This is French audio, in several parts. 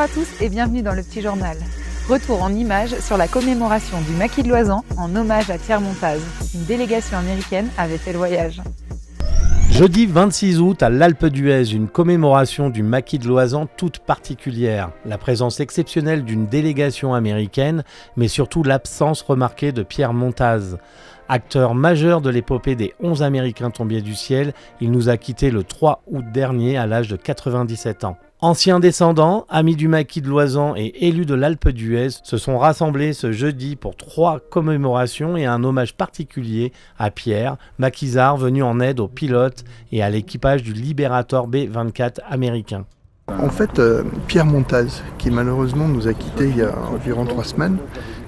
à tous et bienvenue dans le Petit Journal. Retour en images sur la commémoration du Maquis de Loisan en hommage à Pierre Montaz. Une délégation américaine avait fait le voyage. Jeudi 26 août à l'Alpe d'Huez, une commémoration du Maquis de Loisan toute particulière. La présence exceptionnelle d'une délégation américaine, mais surtout l'absence remarquée de Pierre Montaz. Acteur majeur de l'épopée des 11 Américains tombés du ciel, il nous a quittés le 3 août dernier à l'âge de 97 ans. Anciens descendants, amis du Maquis de Loisan et élus de l'Alpe d'Huez se sont rassemblés ce jeudi pour 3 commémorations et un hommage particulier à Pierre, maquisard venu en aide aux pilotes et à l'équipage du Liberator B-24 américain. En fait, Pierre Montaz, qui malheureusement nous a quittés il y a environ 3 semaines,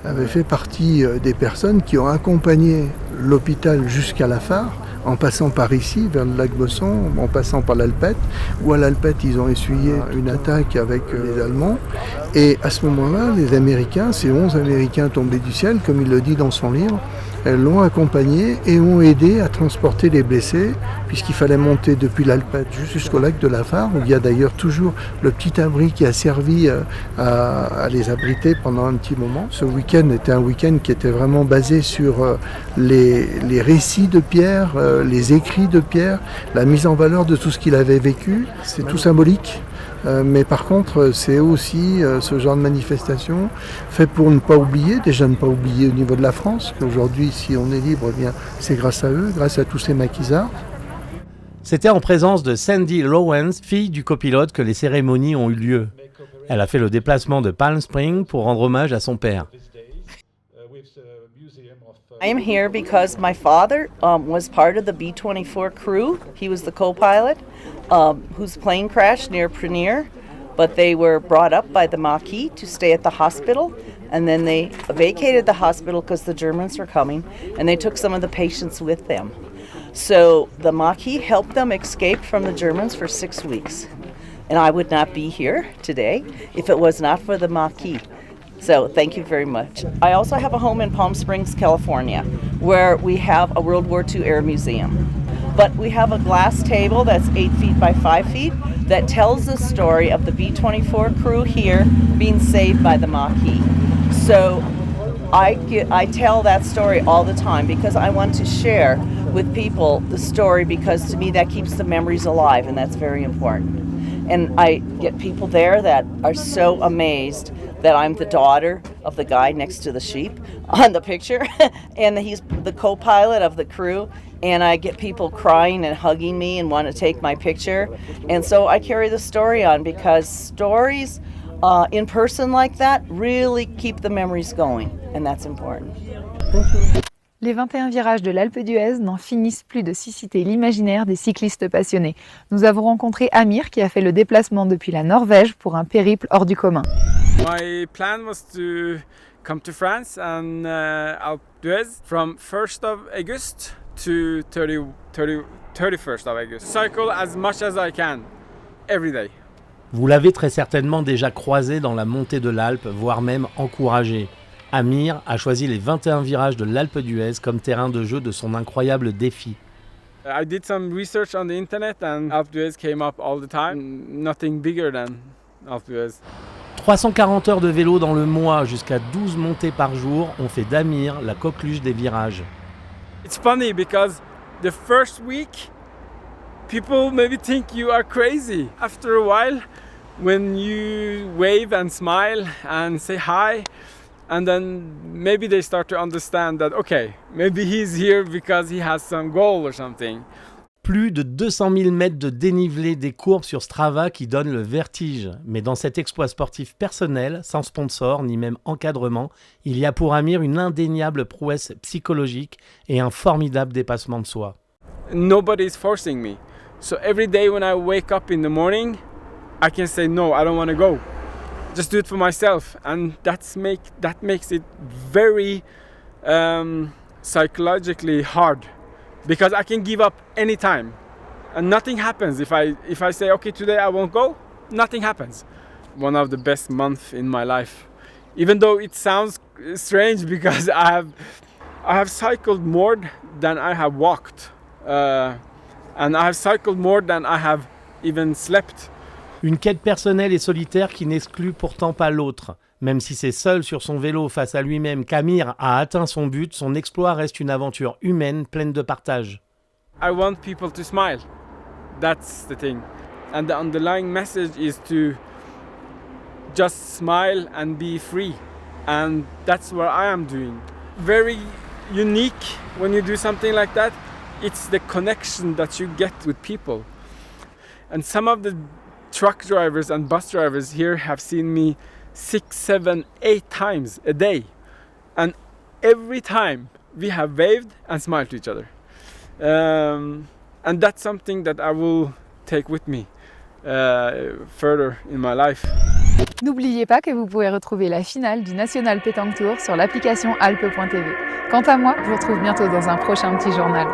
avait fait partie des personnes qui ont accompagné l'hôpital jusqu'à la Phare, en passant par ici, vers le lac Bosson, en passant par l'Alpette, où à l'Alpette, ils ont essuyé une attaque avec les Allemands. Et à ce moment-là, les Américains, ces 11 Américains tombés du ciel, comme il le dit dans son livre, l'ont accompagné et ont aidé à transporter les blessés, puisqu'il fallait monter depuis l'Alpette jusqu'au lac de la Phare, où il y a d'ailleurs toujours le petit abri qui a servi à les abriter pendant un petit moment. Ce week-end était un week-end qui était vraiment basé sur les récits de Pierre, les écrits de Pierre, la mise en valeur de tout ce qu'il avait vécu. C'est tout symbolique. Mais par contre, c'est aussi ce genre de manifestation fait pour ne pas oublier, déjà ne pas oublier au niveau de la France, qu'aujourd'hui, si on est libre, eh bien, c'est grâce à eux, grâce à tous ces maquisards. C'était en présence de Sandy Lawrence, fille du copilote, que les cérémonies ont eu lieu. Elle a fait le déplacement de Palm Springs pour rendre hommage à son père. I am here because my father was part of the B-24 crew. He was the co-pilot whose plane crashed near Prunier, but they were brought up by the Maquis to stay at the hospital, and then they vacated the hospital because the Germans were coming, and they took some of the patients with them. So the Maquis helped them escape from the Germans for 6 weeks. And I would not be here today if it was not for the Maquis. So thank you very much. I also have a home in Palm Springs, California, where we have a World War II Air Museum. But we have a glass table that's 8 feet by 5 feet that tells the story of the B-24 crew here being saved by the Maquis. So I tell that story all the time because I want to share with people the story, because to me that keeps the memories alive, and that's very important. And I get people there that are so amazed that I'm the daughter of the guy next to the sheep on the picture, and he's the co-pilot of the crew, and I get people crying and hugging me and want to take my picture. And so I carry the story on, because stories in person like that really keep the memories going, and that's important. Les 21 virages de l'Alpe d'Huez n'en finissent plus de susciter l'imaginaire des cyclistes passionnés. Nous avons rencontré Amir qui a fait le déplacement depuis la Norvège pour un périple hors du commun. My plan was to come to France and Alpe d'Huez from 1st of August to 31st of August. Cycle as much as I can, every day. Vous l'avez très certainement déjà croisé dans la montée de l'Alpe, voire même encouragé. Amir a choisi les 21 virages de l'Alpe d'Huez comme terrain de jeu de son incroyable défi. I did some research on the internet and Alpe d'Huez came up all the time. Nothing bigger than Alpe d'Huez. 340 heures de vélo dans le mois, jusqu'à 12 montées par jour, ont fait d'Amir la coqueluche des virages. It's funny because the first week people maybe think you are crazy. After a while, when you wave and smile and say hi, and then maybe they start to understand that, okay, maybe he's here because he has some goal or something. Plus de 200 000 mètres de dénivelé, des courbes sur Strava qui donnent le vertige. Mais dans cet exploit sportif personnel, sans sponsor ni même encadrement, il y a pour Amir une indéniable prouesse psychologique et un formidable dépassement de soi. Nobody is forcing me. So every day when I wake up in the morning, I can say, no, I don't want to go. Just do it for myself, and that makes it very psychologically hard, because I can give up anytime, and nothing happens if I say, okay, today I won't go. Nothing happens. One of the best months in my life, even though it sounds strange, because I have cycled more than I have walked, and I have cycled more than I have even slept. Une quête personnelle et solitaire qui n'exclut pourtant pas l'autre. Même si c'est seul sur son vélo face à lui-même qu'Amir a atteint son but, son exploit reste une aventure humaine pleine de partage. I want people to smile. That's the thing. And the underlying message is to just smile and be free. And that's what I am doing. Very unique when you do something like that. It's the connection that you get with people. And some of the truck drivers and bus drivers here have seen me 6, 7, 8 times a day. And every time we have waved and smiled to each other. And that's something that I will take with me further in my life. N'oubliez pas que vous pouvez retrouver la finale du National Pétanque Tour sur l'application alpe.tv. Quant à moi, je vous retrouve bientôt dans un prochain petit journal.